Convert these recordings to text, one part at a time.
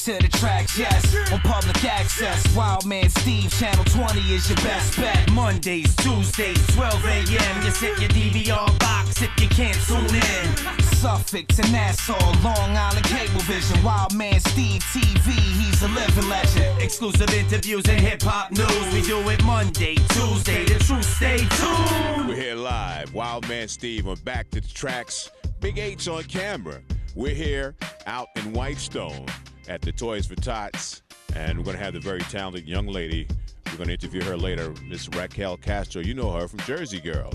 to the tracks, yes, on public access. Wild Man Steve, Channel 20 is your best bet. Mondays, Tuesdays, 12 a.m. You set your DVR box if you can't tune in. Suffolk to Nassau, Long Island Cablevision. Wild Man Steve TV, he's a living legend. Exclusive interviews and hip-hop news. We do it Monday, Tuesday, the truth stay tuned. We're here live, Wild Man Steve on Back to the Tracks. Big H on camera. We're here out in Whitestone at the Toys for Tots, and we're going to have the very talented young lady. We're going to interview her later, Miss Raquel Castro. You know her from Jersey Girl.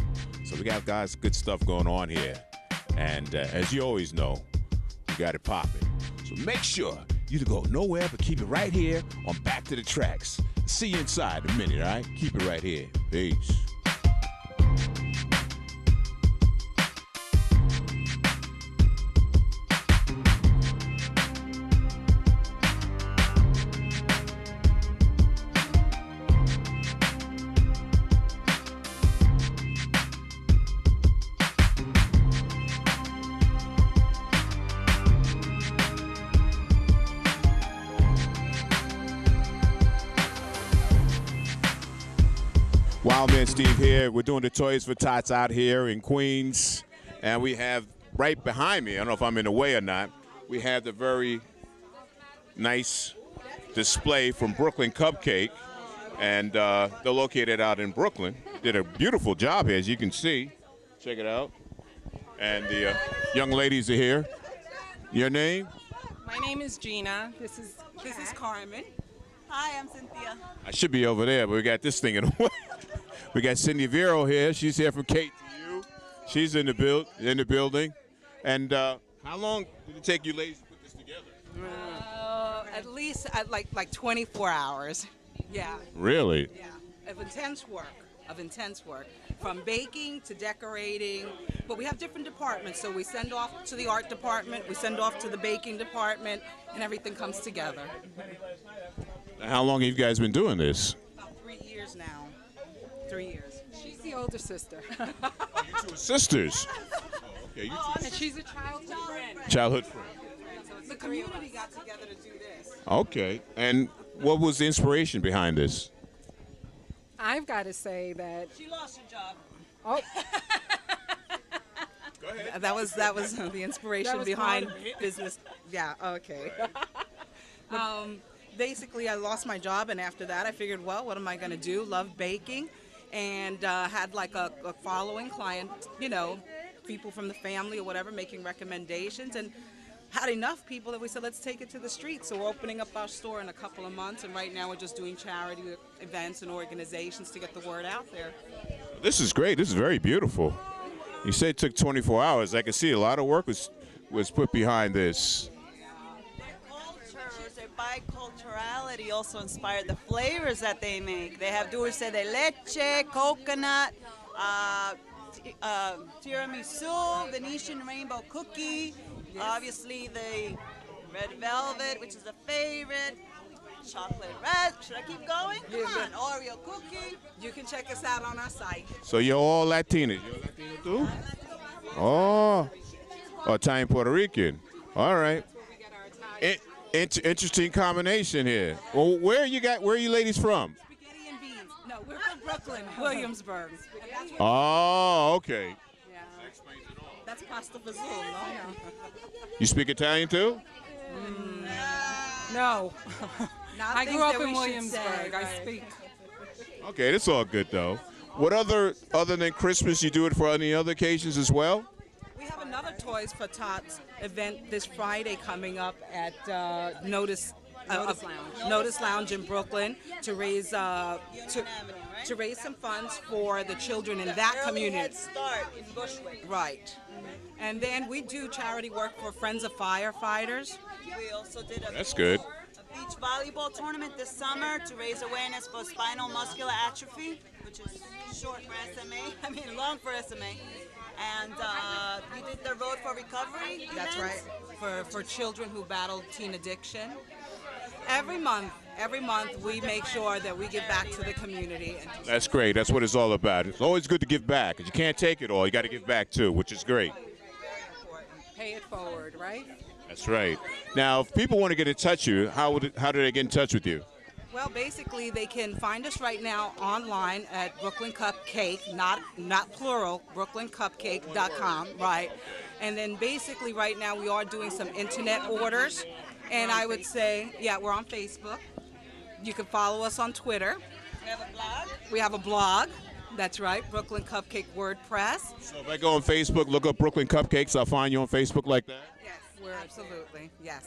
So we got guys, good stuff going on here. And as you always know, we got it popping. So make sure you to go nowhere but keep it right here on Back to the Tracks. See you inside in a minute, all right? Keep it right here. Peace. Wild Man Steve here. We're doing the Toys for Tots out here in Queens. And we have right behind me, I don't know if I'm in the way or not, we have the very nice display from Brooklyn Cupcake. And they're located out in Brooklyn. Did a beautiful job here, as you can see. Check it out. And the young ladies are here. Your name? My name is Gina. This is Carmen. Hi, I'm Cynthia. I should be over there, but we got this thing in the way. We got Cindy Vero here. She's here from KTU. She's in the building. And how long did it take you ladies to put this together? At least like 24 hours. Yeah. Really? Yeah. Of intense work. From baking to decorating. But we have different departments, so we send off to the art department, we send off to the baking department, and everything comes together. How long have you guys been doing this? About 3 years now. 3 years. She's the older sister. Oh, you two are sisters. Oh, okay. You two. And she's a childhood friend. Childhood friend. So the community got together to do this. Okay. And what was the inspiration behind this? I've got to say that. She lost her job. Oh, Go ahead. That was the inspiration was behind part of it. business. Yeah, okay. Basically, I lost my job, and after that, I figured, well, what am I going to do? Love baking, and had like a following client, people from the family or whatever, making recommendations, and had enough people that we said, let's take it to the street. So we're opening up our store in a couple of months, and right now we're just doing charity events and organizations to get the word out there. This is great. This is very beautiful. You say it took 24 hours. I can see a lot of work was put behind this. Their biculturality also inspired the flavors that they make. They have dulce de leche, coconut, tiramisu, Venetian rainbow cookie, obviously the red velvet, which is a favorite, chocolate red. Should I keep going? Come on, Oreo cookie. You can check us out on our site. So you're all Latinas. You're Latina too? Oh, Italian Puerto Rican. All right. Interesting combination here. Well, where are you ladies from? Spaghetti and beans. No, we're from Brooklyn, Williamsburg. Oh, okay. Yeah. That's pasta fazool, no? You speak Italian too? no. Not I things grew up that in we should Williamsburg. say, I right. speak. Okay, that's all good though. What other than Christmas, you do it for any other occasions as well? We have another Toys for Tots event this Friday coming up at Notice Lounge in Brooklyn to raise to raise some funds for the children in that Early community. Head Start in Bushwick. Right. And then we do charity work for Friends of Firefighters. We also did That's good. a beach volleyball tournament this summer to raise awareness for spinal muscular atrophy, which is short for SMA, long for SMA. And we did the Road for Recovery That's events. right. For children who battle teen addiction. Every month we make sure that we give back to the community. That's great. That's what it's all about. It's always good to give back. 'Cause you can't take it all. You got to give back too, which is great. Pay it forward, right? That's right. Now, if people want to get in touch with you, how do they get in touch with you? Well, basically, they can find us right now online at Brooklyn Cupcake, not plural, BrooklynCupcake.com, right? And then basically right now we are doing some internet orders. And I would say, yeah, we're on Facebook. You can follow us on Twitter. We have a blog. We have a blog. That's right, Brooklyn Cupcake WordPress. So if I go on Facebook, look up Brooklyn Cupcakes, I'll find you on Facebook like that? Yes, we're absolutely, yes.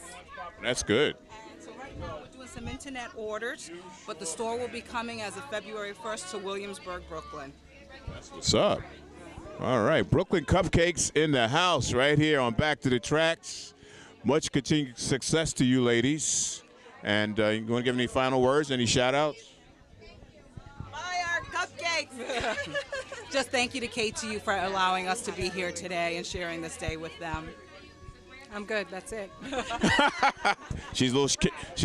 That's good. So right now we're doing some internet orders, but the store will be coming as of February 1st to Williamsburg, Brooklyn. That's what's up. All right, Brooklyn Cupcakes in the house right here on Back to the Tracks. Much continued success to you ladies. And you want to give any final words, any shout-outs? Buy our cupcakes. Just thank you to KTU for allowing us to be here today and sharing this day with them. I'm good. That's it. She's a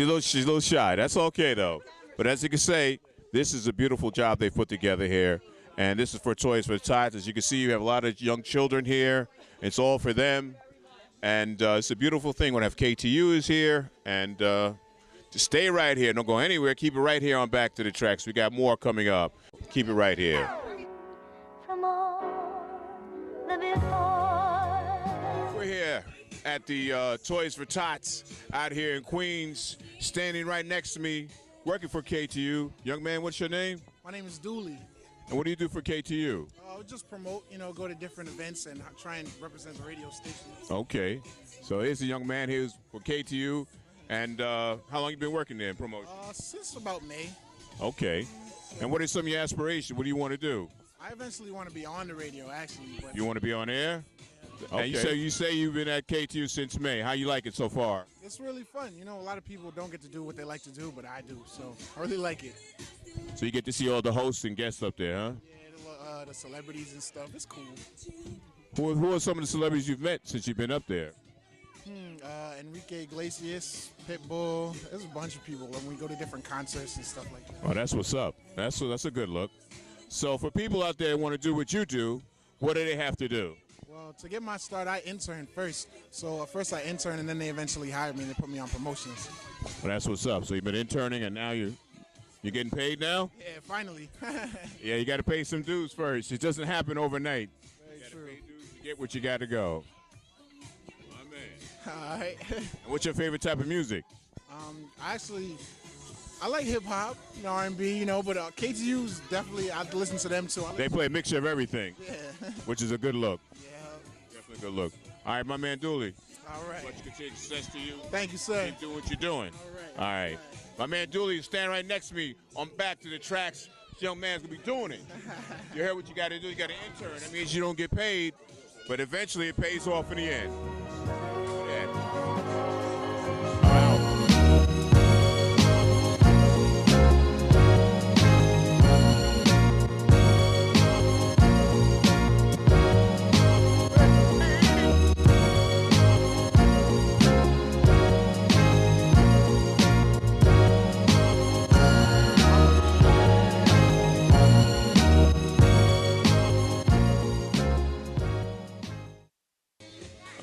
little shy. That's okay though. But as you can say, this is a beautiful job they put together here, and this is for Toys for Tots. As you can see, you have a lot of young children here. It's all for them, and it's a beautiful thing. When have KTU is here, and just stay right here. Don't go anywhere. Keep it right here on Back to the Tracks. We got more coming up. Keep it right here. From all the before. We're here at the Toys for Tots out here in Queens. Standing right next to me, working for KTU. Young man, what's your name? My name is Dooley. And what do you do for KTU? Just promote, go to different events and try and represent the radio station. Okay. So here's a young man here for KTU. And how long you been working there in promotion? Since about May. Okay. And what are some of your aspirations? What do you want to do? I eventually want to be on the radio, actually. But You want to be on air? Yeah. Okay. And you say you've been at KTU since May. How you like it so far? It's really fun. A lot of people don't get to do what they like to do, but I do. So I really like it. So you get to see all the hosts and guests up there, huh? Yeah, the celebrities and stuff. It's cool. Who are some of the celebrities you've met since you've been up there? Enrique Iglesias, Pitbull. There's a bunch of people, and we go to different concerts and stuff like that. Oh, that's what's up. That's a good look. So for people out there who want to do what you do, what do they have to do? Well, to get my start, I interned first. So first I interned, and then they eventually hired me and they put me on promotions. Well, that's what's up. So you've been interning, and now you're getting paid now? Yeah, finally. Yeah, you got to pay some dues first. It doesn't happen overnight. Very true. Pay dues to get what you got to go. My man. All right. And what's your favorite type of music? I like hip hop, R&B, but KTU's definitely, I listen to them too. They play a mixture of everything, Yeah. which is a good look. Yeah. Definitely a good look. All right, my man Dooley. All right. Much continued success to you. Thank you, sir. Keep doing what you're doing. All All right. My man Dooley is standing right next to me on Back to the Tracks. This young man's going to be doing it. You heard what you got to do. You got to intern. That means you don't get paid, but eventually it pays off in the end. Yeah. Wow.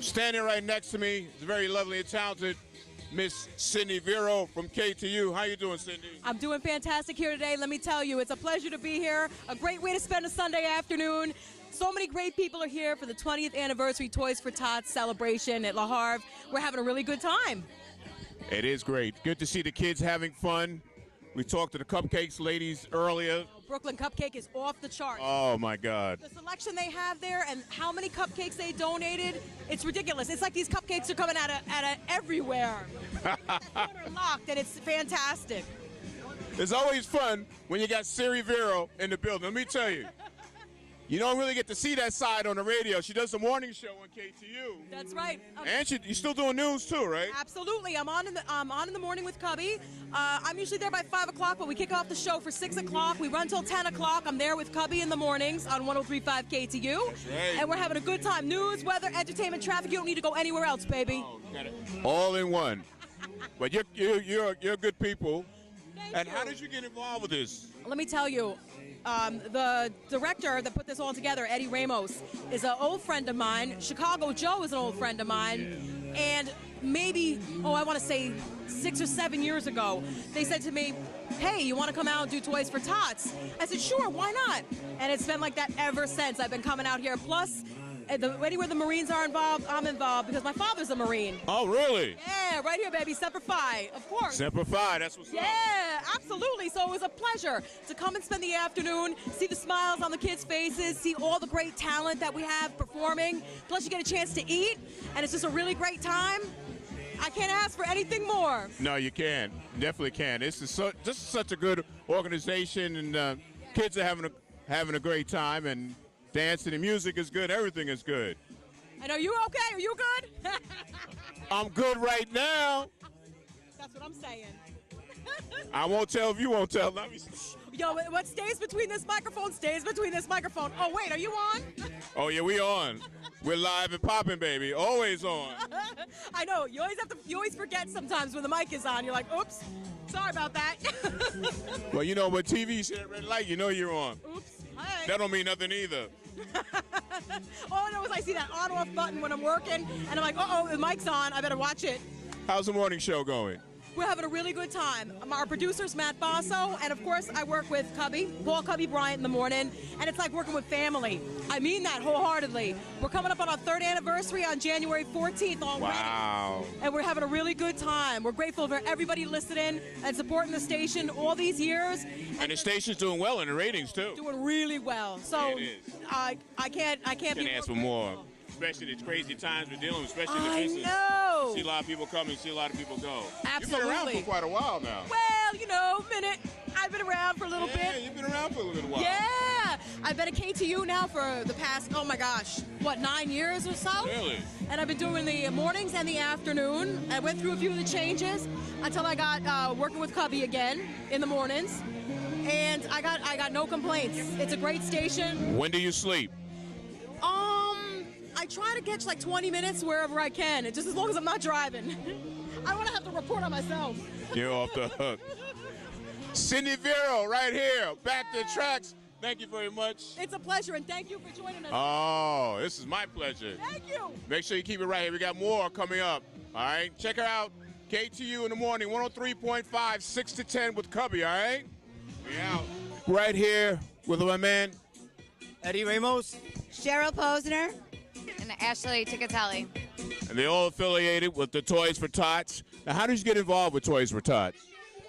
Standing right next to me is very lovely and talented Miss Cindy Vero from KTU. How you doing, Cindy? I'm doing fantastic here today. Let me tell you, it's a pleasure to be here. A great way to spend a Sunday afternoon. So many great people are here for the 20th anniversary Toys for Tots celebration at La Havre. We're having a really good time. It is great. Good to see the kids having fun. We talked to the Cupcakes ladies earlier. Brooklyn Cupcake is off the charts. Oh, my God. The selection they have there and how many cupcakes they donated, it's ridiculous. It's like these cupcakes are coming out of everywhere. That corner locked, and it's fantastic. It's always fun when you got Siri Vero in the building. Let me tell you. You don't really get to see that side on the radio. She does the morning show on KTU. That's right. And you're still doing news too, right? Absolutely. I'm on in the morning with Cubby. I'm usually there by 5 o'clock, but we kick off the show for 6 o'clock. We run till 10 o'clock. I'm there with Cubby in the mornings on 103.5 KTU. That's right. And we're having a good time. News, weather, entertainment, traffic. You don't need to go anywhere else, baby. Oh, got it. All in one. But you're good people. Thank you. How did you get involved with this? Let me tell you, the director that put this all together, Eddie Ramos, is an old friend of mine. Chicago Joe is an old friend of mine. And maybe, I want to say 6 or 7 years ago, they said to me, hey, you want to come out and do Toys for Tots? I said, sure, why not? And it's been like that ever since. I've been coming out here. Plus, anywhere the Marines are involved, I'm involved because my father's a Marine. Oh, really? Yeah, right here, baby. Semper Fi, of course. Semper Fi, that's what's up. Yeah, absolutely. So it was a pleasure to come and spend the afternoon, see the smiles on the kids' faces, see all the great talent that we have performing. Plus, you get a chance to eat, and it's just a really great time. I can't ask for anything more. No, you can. Definitely can. This is just such a good organization, and kids are having a great time, and dancing and music is good. Everything is good. And are you okay? Are you good? I'm good right now. That's what I'm saying. I won't tell if you won't tell. Let me. Yo, what stays between this microphone stays between this microphone. Oh, wait, are you on? Oh, yeah, we on. We're live and popping, baby. Always on. I know. You always forget sometimes when the mic is on. You're like, oops, sorry about that. Well, you know, when TV said red light, you know you're on. Oops. Hey. That don't mean nothing either. All I know is I see that on-off button when I'm working, and I'm like, uh-oh, the mic's on. I better watch it. How's the morning show going? We're having a really good time. Our producer's Matt Basso, and of course I work with Paul Cubby Bryant in the morning, and it's like working with family. I mean that wholeheartedly. We're coming up on our 3rd anniversary on January 14th already. Wow. And we're having a really good time. We're grateful for everybody listening and supporting the station all these years. And the station's doing well in the ratings, too. Doing really well. So Yeah, it is. I can't be ask for more. Especially the crazy times we're dealing with, especially in the I business. know. See a lot of people come and see a lot of people go. Absolutely. You've been around for quite a while now. Well, you know, minute. I've been around for a little Yeah, bit. you've been around for a little while. Yeah. I've been at KTU now for the past, 9 years or so? Really? And I've been doing the mornings and the afternoon. I went through a few of the changes until I got working with Cubby again in the mornings. And I got no complaints. It's a great station. When do you sleep? I try to catch like 20 minutes wherever I can, just as long as I'm not driving. I don't want to have to report on myself. You're off the hook. Cindy Vero, right here, back to the tracks. Thank you very much. It's a pleasure, and thank you for joining us. Oh, this is my pleasure. Thank you. Make sure you keep it right here. We got more coming up. All right, check her out. KTU in the morning, 103.5, 6 to 10 with Cubby, all right? We out. Right here with my man, Eddie Ramos, Cheryl Posner, and Ashley Ticatelli. and they all affiliated with the Toys for Tots. Now, how did you get involved with Toys for Tots?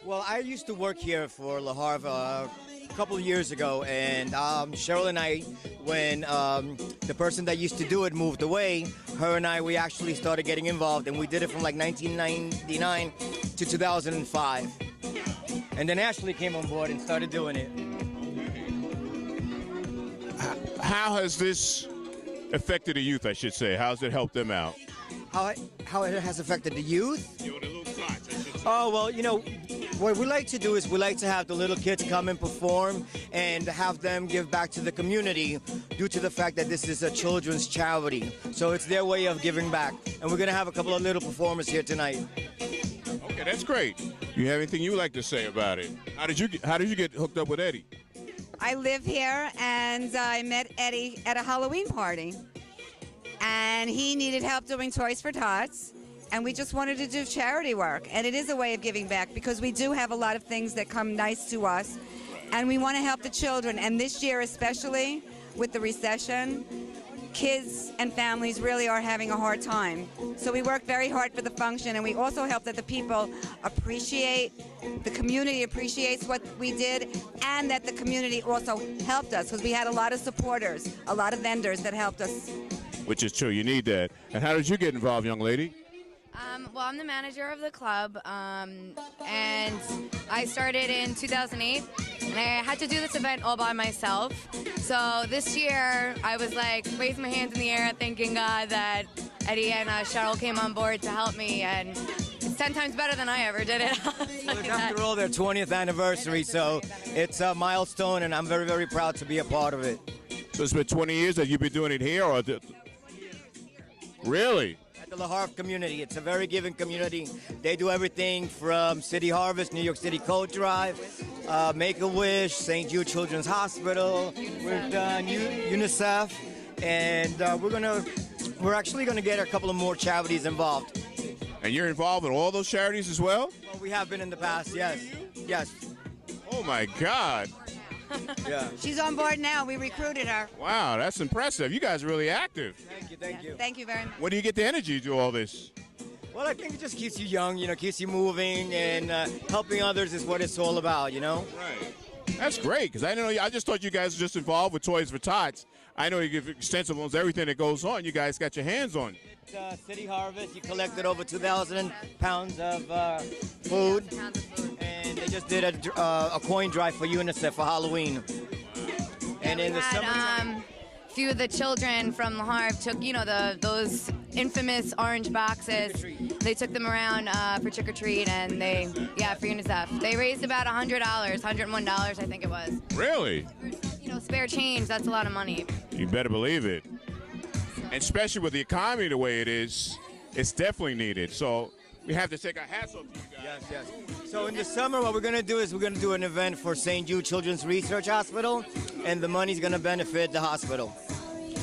Well, I used to work here for La Havre a couple of years ago, and Cheryl and I, when the person that used to do it moved away, her and I, we actually started getting involved, and we did it from like 1999 to 2005. And then Ashley came on board and started doing it. How has this affected the youth, I should say? How's it helped them out? How it has affected the youth? The little tots, I should say. Oh, well, you know, what we like to do is we like to have the little kids come and perform and have them give back to the community due to the fact that this is a children's charity. So it's their way of giving back. And we're going to have a couple of little performers here tonight. Okay, that's great. You have anything you would like to say about it? How did you get hooked up with Eddie? I live here, and I met Eddie at a Halloween party. And he needed help doing Toys for Tots, and we just wanted to do charity work. And it is a way of giving back because we do have a lot of things that come nice to us, and we want to help the children. And this year especially, with the recession, kids and families really are having a hard time. So we work very hard for the function, and we also help that the people appreciate, the community appreciates what we did, and that the community also helped us because we had a lot of supporters, a lot of vendors that helped us. Which is true, you need that. And how did you get involved, young lady? Well, I'm the manager of the club, and I started in 2008, and I had to do this event all by myself. So this year, I was like, raising my hands in the air, thanking God that Eddie and Cheryl came on board to help me, and it's 10 times better than I ever did it. Well, it's after all their 20th anniversary, so it's a milestone, and I'm very, very proud to be a part of it. So it's been 20 years that you've been doing it here, or really? At the La Havre community. It's a very giving community. They do everything from City Harvest, New York City Coat Drive, Make-A-Wish, St. Jude Children's Hospital. We've done UNICEF, and we're actually gonna get a couple of more charities involved. And you're involved in all those charities as well? Well, we have been in the past, yes. Yes. Oh, my God. Yeah. She's on board now. We recruited her. Wow, that's impressive. You guys are really active. Thank you, thank you. Thank you very much. Where do you get the energy to do all this? Well, I think it just keeps you young, keeps you moving, and helping others is what it's all about, Right. That's great, because I just thought you guys were just involved with Toys for Tots. I know you give extensive loans, everything that goes on, you guys got your hands on. City Harvest, you collected over 2,000 pounds of food, and they just did a coin drive for UNICEF for Halloween. And in the summer, a few of the children from La Havre took, those infamous orange boxes. They took them around for trick or treat, and for UNICEF. They raised about $100, $101, I think it was. Really? Spare change, that's a lot of money. You better believe it. And especially with the economy the way it is, it's definitely needed. So we have to take our hats off to you guys. Yes. So in the summer, what we're going to do is we're going to do an event for St. Jude Children's Research Hospital, and the money's going to benefit the hospital.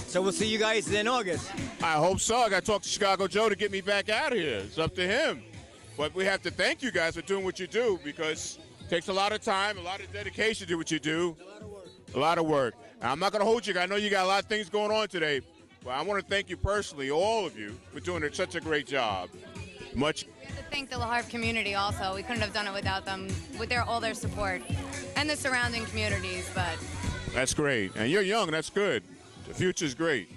So we'll see you guys in August. I hope so. I got to talk to Chicago Joe to get me back out of here. It's up to him. But we have to thank you guys for doing what you do, because it takes a lot of time, a lot of dedication to what you do. A lot of work. Now, I'm not going to hold you. I know you got a lot of things going on today, but I want to thank you personally, all of you, for doing such a great job. We have to thank the La Havre community also. We couldn't have done it without them, with all their support, and the surrounding communities. But that's great. And you're young. That's good. The future's great.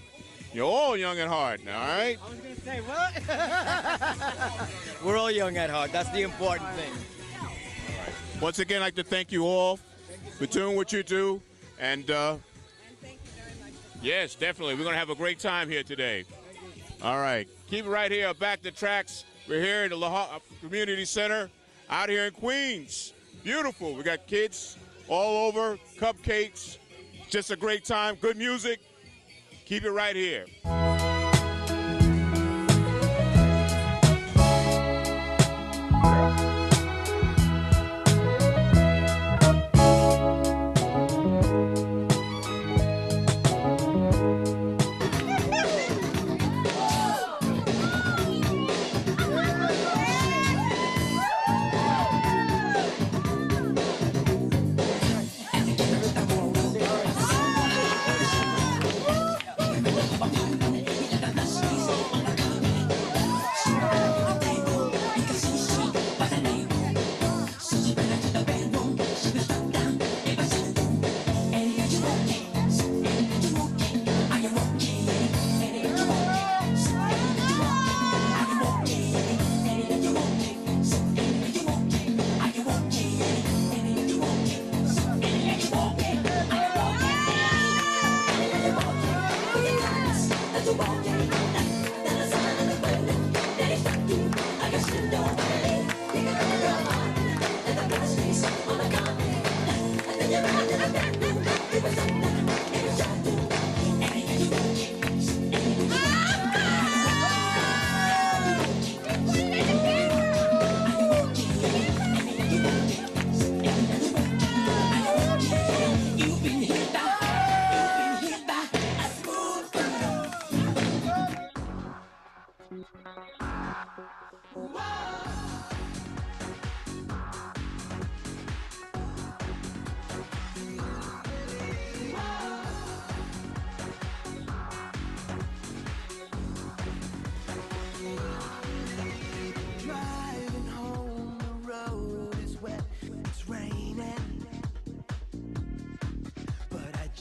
You're all young at heart now, all right? I was going to say, what? We're all young at heart. That's the important thing. All right. Once again, I'd like to thank you all for doing what you do. And thank you very much. Yes, definitely. We're going to have a great time here today. All right. Keep it right here. Back to tracks. We're here at the La Havre Community Center out here in Queens. Beautiful. We got kids all over, cupcakes. Just a great time. Good music. Keep it right here.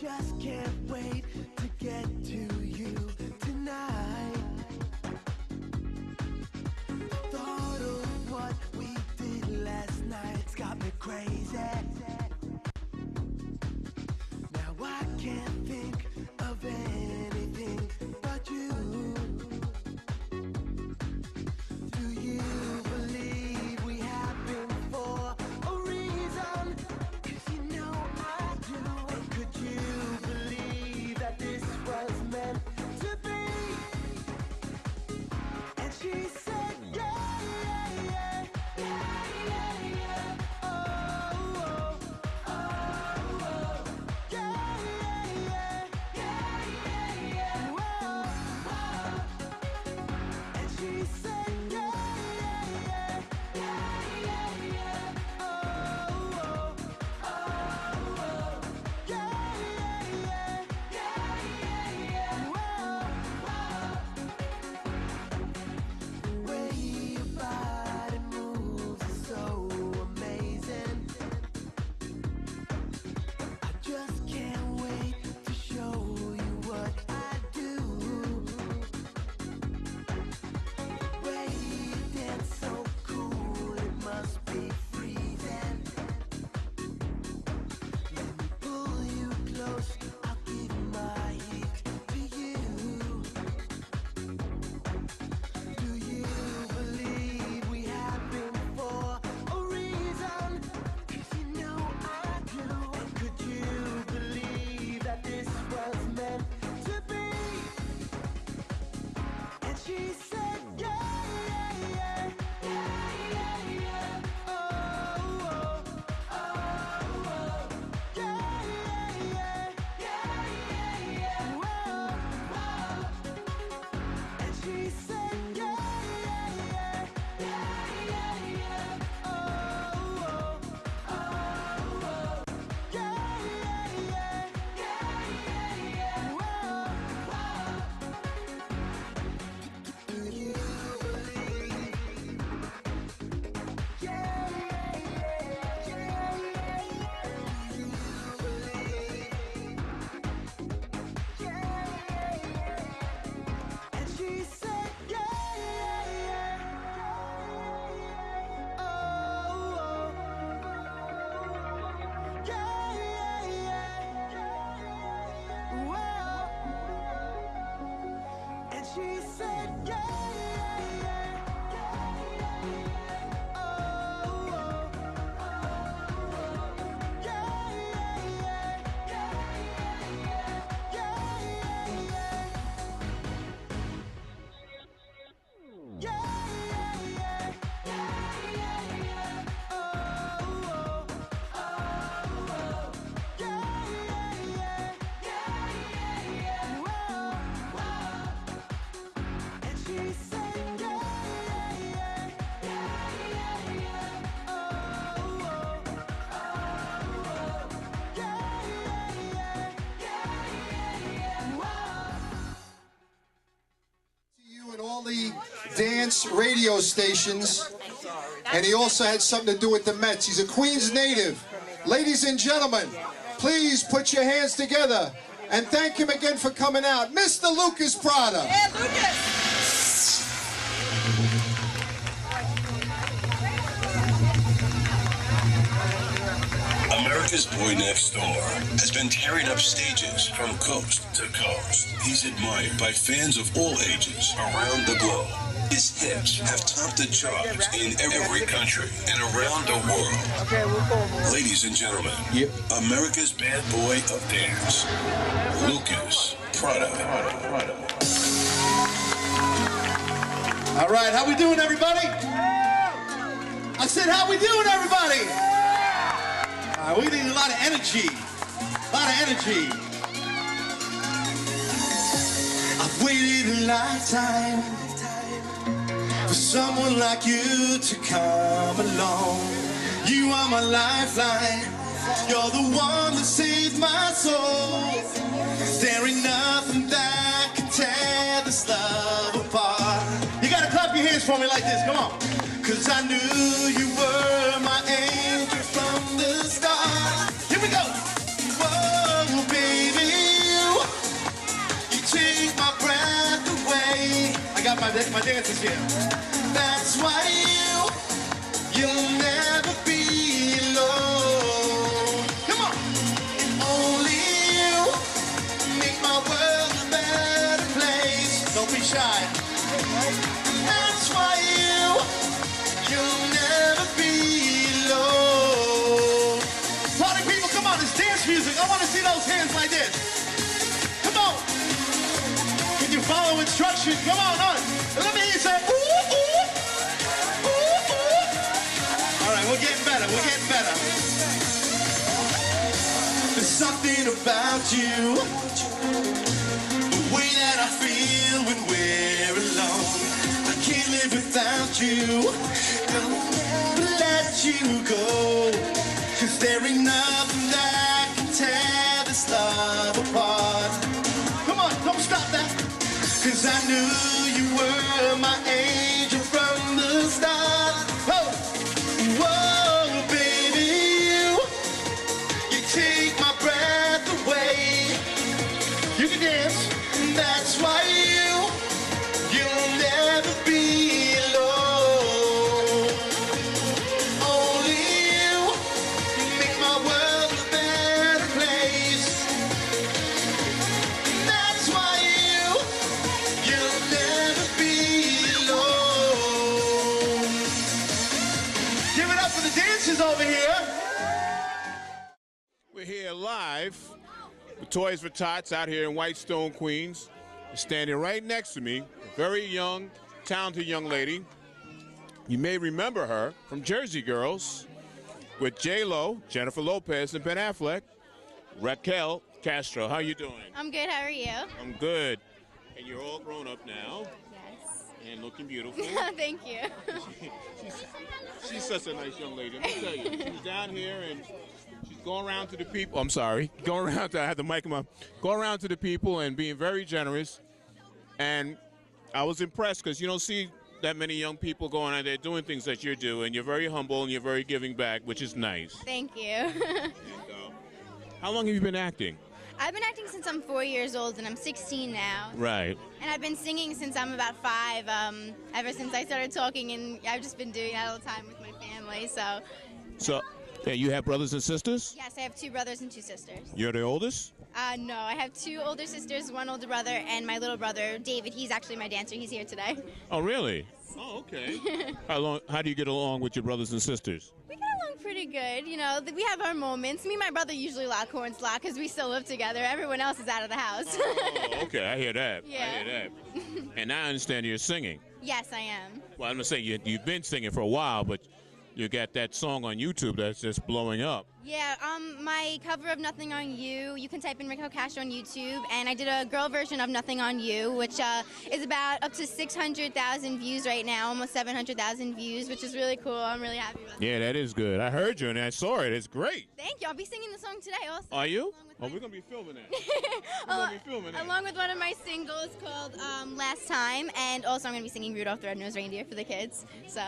Just can't wait to get to you tonight. Thought of what we did last night's got me crazy. Now I can't think of anything but you. Do you believe we happened for a reason? 'Cause you know I do. And could you believe that this was meant to be? And she said, yeah, yeah, yeah, yeah, yeah, yeah. Oh, oh, oh, oh, yeah, yeah, yeah. the dance radio stations, and he also had something to do with the Mets. He's a Queens native. Ladies and gentlemen, please put your hands together and thank him again for coming out, Mr. Lucas Prada. Yeah, Lucas. America's Boy Next Door has been tearing up stages from coast to coast. He's admired by fans of all ages around the globe. His hits have topped the charts in every country and around the world. Ladies and gentlemen, America's bad boy of dance, Lucas Prada. All right, how we doing, everybody? I said, how we doing, everybody? We need a lot of energy. A lot of energy. I've waited a lifetime for someone like you to come along. You are my lifeline. You're the one that saved my soul. There ain't nothing that can tear this love apart. You gotta clap your hands for me like this, come on. 'Cause I knew you were my angel from the start. Here we go. Whoa, baby, you take my breath away. I got my dancers here. That's why you'll never be alone. Come on. Only you make my world a better place. Don't be shy. That's why you'll never be alone. Party people, come on, it's dance music. I want to see those hands like this. Come on. Can you follow instructions? Come on. Let me hear you say, ooh, ooh, ooh, ooh. All right, we're getting better. There's something about you, the way that I feel when we're alone. I can't live without you. I'll never let you go. 'Cause there ain't nothing that can tear this love apart. Come on, don't stop that. 'Cause I knew you were my angel from the start. Oh, whoa, baby, you take my breath away. You can dance, that's why you'll never be alone. Only you make my world a better place. That's why you'll never be alone. Give it up for the dancers over here. We're here live with Toys for Tots out here in Whitestone, Queens. Standing right next to me, a very young, talented young lady. You may remember her from Jersey Girls with J-Lo, Jennifer Lopez, and Ben Affleck. Raquel Castro, how you doing? I'm good, how are you? I'm good. And you're all grown up now. Yes. And looking beautiful. Thank you. She's such a nice young lady. Let me tell you, she's down here and she's going around to the people. I'm sorry. Going around to, I had the mic in my, going around to the people and being very generous. And I was impressed because you don't see that many young people going out there doing things that you're doing. You're very humble and you're very giving back, which is nice. Thank you. And, how long have you been acting? I've been acting since I'm 4 years old and I'm 16 now. Right. And I've been singing since I'm about 5, ever since I started talking, and I've just been doing that all the time with my family, so. So, yeah, you have brothers and sisters? Yes, I have 2 brothers and 2 sisters. You're the oldest? No, I have 2 older sisters, 1 older brother, and my little brother, David. He's actually my dancer. He's here today. Oh, really? Oh, okay. How do you get along with your brothers and sisters? We get along pretty good. You know, we have our moments. Me and my brother usually lock horns a lot because we still live together. Everyone else is out of the house. Oh, okay. I hear that. Yeah. I hear that. And now I understand you're singing. Yes, I am. Well, I'm going to say you've been singing for a while, but you got that song on YouTube that's just blowing up. Yeah, my cover of Nothing on You, you can type in Raquel Castro on YouTube, and I did a girl version of Nothing on You, which is about up to 600,000 views right now, almost 700,000 views, which is really cool. I'm really happy about that. Yeah, that is good. I heard you and I saw it. It's great. Thank you. I'll be singing the song today also. Are you? Oh, we're going to be filming that. We're going to be filming that. Along with one of my singles called Last Time, and also I'm going to be singing Rudolph the Red-Nosed Reindeer for the kids. So.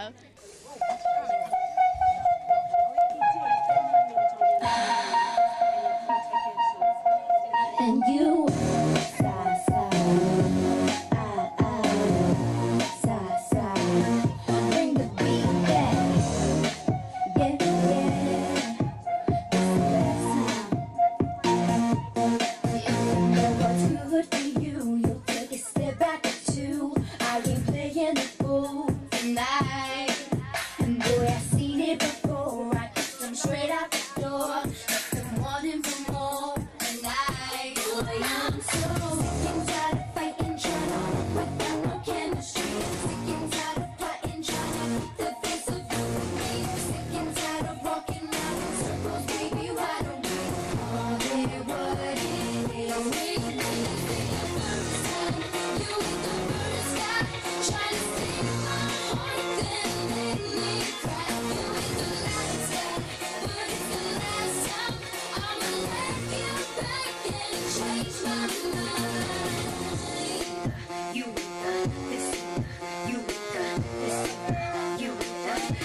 And you bring the beat back. Yeah, what's good for you, you'll take a step back or two. I ain't playing the fool tonight. And boy, I've seen it before. I kicked them straight out the door. Them wanting for more. And boy, I'm so sick and tired of fighting, trying to work out no chemistry. Sick and tired of fighting, trying to keep the face of you and me. Sick and tired of walking around in circles, baby, why don't we call it what it is? Maybe the first time you hit the first sky, trying to steal my heart, then make me cry. You hit the last sky, but it's the last time. I'ma let you back and change my mind. You this, you this, you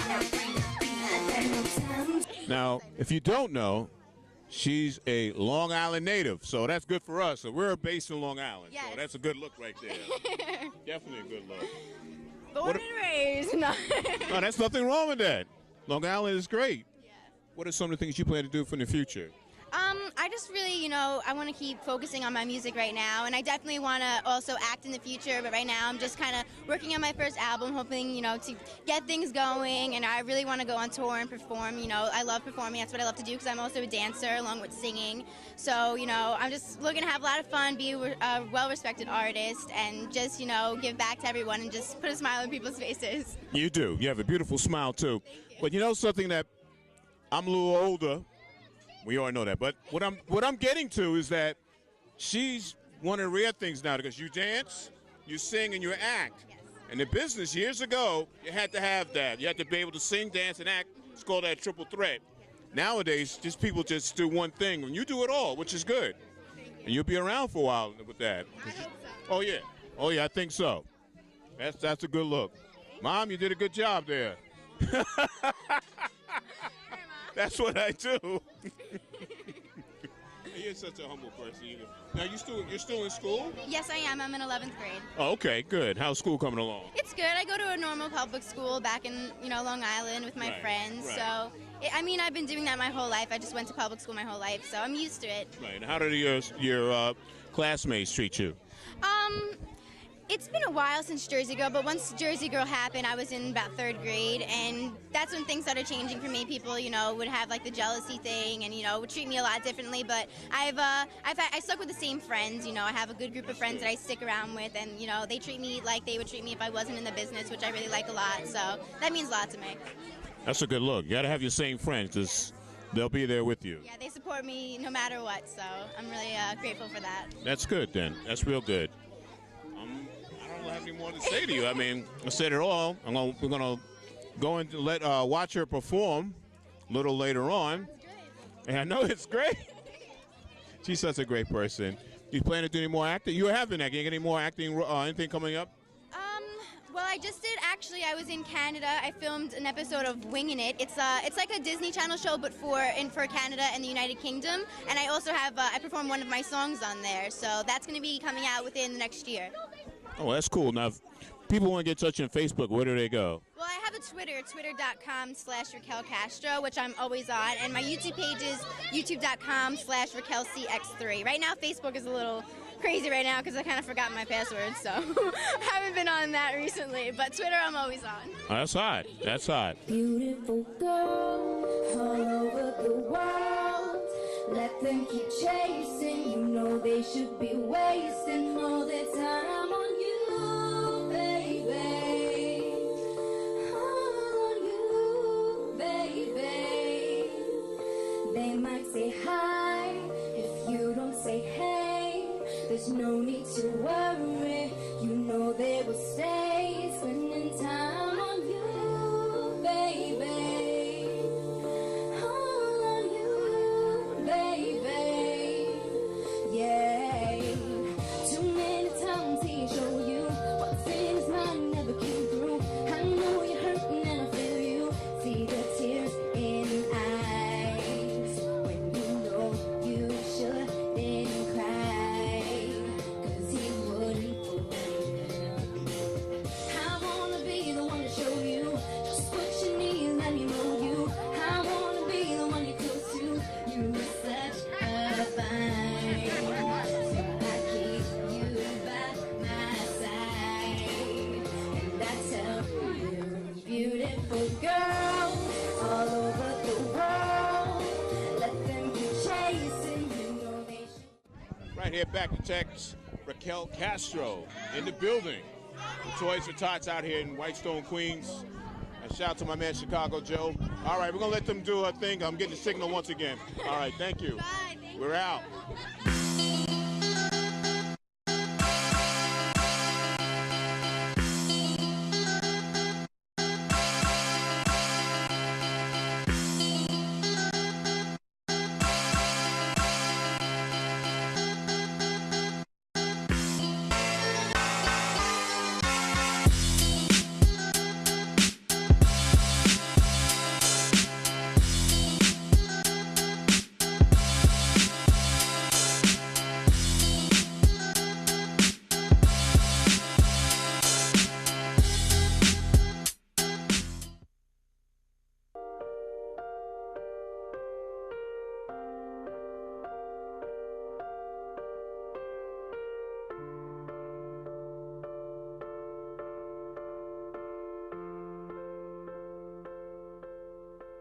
now bring the beat. Now, if you don't know, she's a Long Island native, so that's good for us. So we're based in Long Island, so that's a good look right there. Definitely a good look. Born and raised. No. No, that's nothing wrong with that. Long Island is great. Yeah. What are some of the things you plan to do for the future? I just really, I want to keep focusing on my music right now, and I definitely want to also act in the future, but right now I'm just kind of working on my first album, hoping, to get things going, and I really want to go on tour and perform. I love performing. That's what I love to do because I'm also a dancer along with singing. So, I'm just looking to have a lot of fun, be a well-respected artist, and just, give back to everyone and just put a smile on people's faces. You do. You have a beautiful smile, too. But something that I'm a little older. We all know that, but what I'm getting to is that she's one of the rare things now because you dance, you sing, and you act. Yes. In the business years ago, you had to have that. You had to be able to sing, dance, and act. It's called that triple threat. Nowadays, people just do one thing, and you do it all, which is good. And you'll be around for a while with that. I hope so. Oh yeah, I think so. That's a good look. Mom, you did a good job there. That's what I do. You're such a humble person. Now you're still in school? Yes, I am. I'm in 11th grade. Oh, okay, good. How's school coming along? It's good. I go to a normal public school back in, Long Island with my friends. Right. So, I've been doing that my whole life. I just went to public school my whole life, so I'm used to it. Right. How do your classmates treat you? It's been a while since Jersey Girl, but once Jersey Girl happened, I was in about 3rd grade, and that's when things started changing for me. People, would have like the jealousy thing, and would treat me a lot differently. But I stuck with the same friends. I have a good group of friends that I stick around with, and they treat me like they would treat me if I wasn't in the business, which I really like a lot. So that means a lot to me. That's a good look. You got to have your same friends, because they'll be there with you. Yeah, they support me no matter what. So I'm really grateful for that. That's good then. That's real good. I don't have any more to say to you. I mean, I said it all. We're gonna go and watch her perform a little later on. And I know it's great. She's such a great person. You plan to do any more acting? You have been acting. Any more acting? Anything coming up? Well, I just did. Actually, I was in Canada. I filmed an episode of Winging It. It's like a Disney Channel show, but for Canada and the United Kingdom. And I also have I performed one of my songs on there. So that's going to be coming out within the next year. Oh, that's cool. Now, if people want to get in touch on Facebook, where do they go? Well, I have a Twitter, twitter.com/Raquel Castro, which I'm always on. And my YouTube page is youtube.com/RaquelCX3. Right now, Facebook is a little crazy right now because I kind of forgot my password, so I haven't been on that recently. But Twitter, I'm always on. Oh, that's hot. That's hot. Beautiful girls all over the world. Let them keep chasing. You know they should be wasting all their time on you, baby. All on you. There's no need to worry. You know they will stay spending time on you, baby. All on you, baby. Yeah. Too many times he showed you what's in his mind never came through. I know you're hurting and I feel you. See the tears in eyes when you know you shouldn't cry. 'Cause he wouldn't fool you. I wanna be the one to show you just what you need, let me mold you. I wanna be the one you're close to. You are such a fine. So I keep you by my side. And I tell you, beautiful girls all over the world, let them keep chasing you. Know they should. Right here, back to Texas, Raquel Castro in the building. The Toys for Tots out here in Whitestone, Queens. And shout out to my man Chicago Joe. All right, we're gonna let them do her thing. I'm getting the signal once again. All right, thank you. We're out.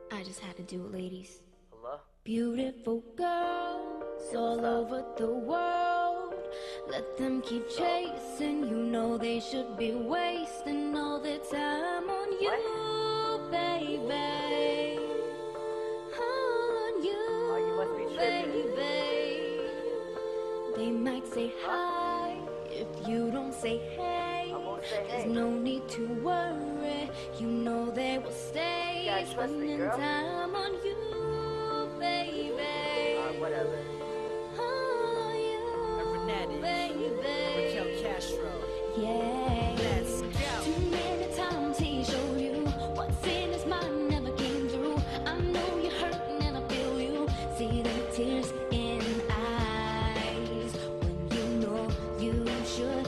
I just had to do it, ladies. Hello? Beautiful girls all over the world. Let them keep chasing. You know they should be wasting all their time on you, baby. All on you, baby. They might say hi if you don't say hey. There's no need to worry. You know they will stay spending time on you, baby. Whatever. Oh, you, baby. Raquel Castro. Yeah. Let's go. Too many times he showed you what's in his mind never came through. I know you're hurting and I feel you. See the tears in eyes when you know you shouldn't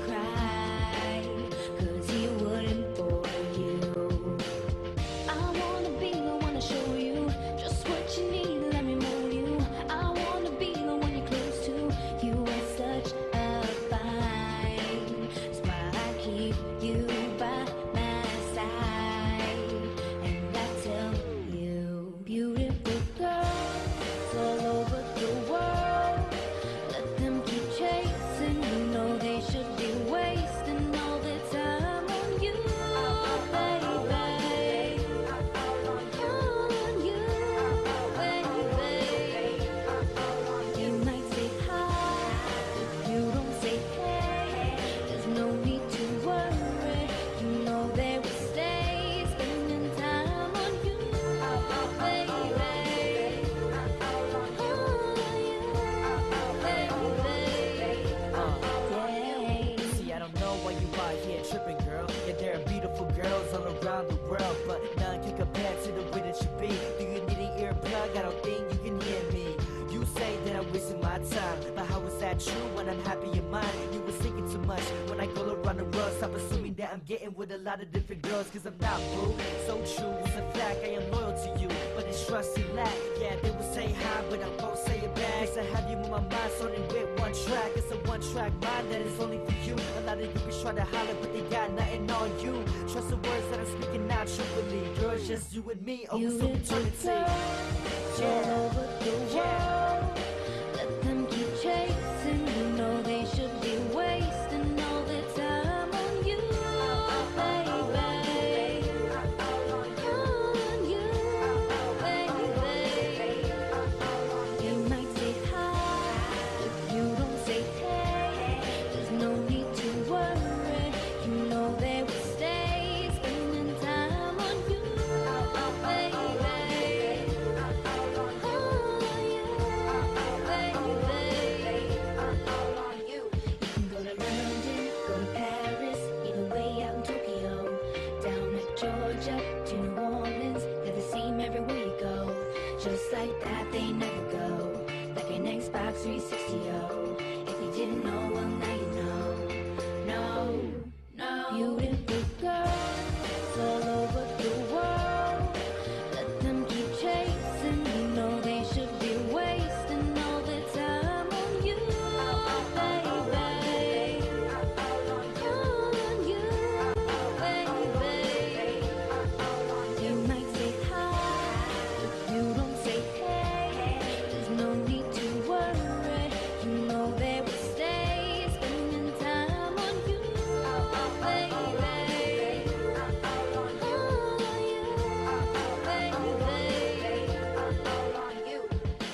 cry. 'Cause he wouldn't for you. I wanna be the one to show you just what you need, let me mold you. I wanna be the one you're close to. You are such a fine. That's why I keep you by my side. And I tell you, beautiful girls all over the world, let them keep chasing. You know they should be wasting all their time on you, baby. On you, baby. You might say hi if you don't say hey. There's no need to worry. You know they will stay spending time on you, baby. See, I don't know why you out here tripping, girl. Yeah, there are beautiful girls all around the world, but none can compare to the way that you be. Do you need an earplug? I don't think you can hear me. You say that I'm wasting my time, but how is that true when I'm happy in mine? You was thinking too much when I go around the world. Stop assuming that I'm getting with a lot of different girls, 'cause I'm not, boo. So true, it's a fact, I am loyal to you, but it's trust you lack. Yeah, they will say hi, but I won't say it back. 'Cause I have you in my mind, sorting with one track. It's a one-track mind that is only for you. A lot of you be trying to holler, but they got nothing on you. Trust the words that I'm speaking out truthfully. Girl, it's just you and me, over some eternity. All over the world, let them keep chasing. You know they should be wasting all their time on you, baby. On you, baby. You might say hi if you don't say 360. If you didn't know, well now you know. No, beautiful girls all over the world. Let them keep chasing. You know they should be wasting all their time on you, baby. On you, baby. You might say hi, but you don't say hey. There's no need to worry. You know they will stay spending time on you, baby.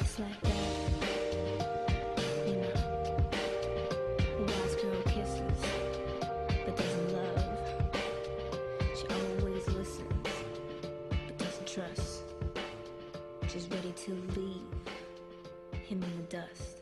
It's like that, you know. A wise girl kisses, but doesn't love. She always listens, but doesn't trust. She's ready to leave him in the dust.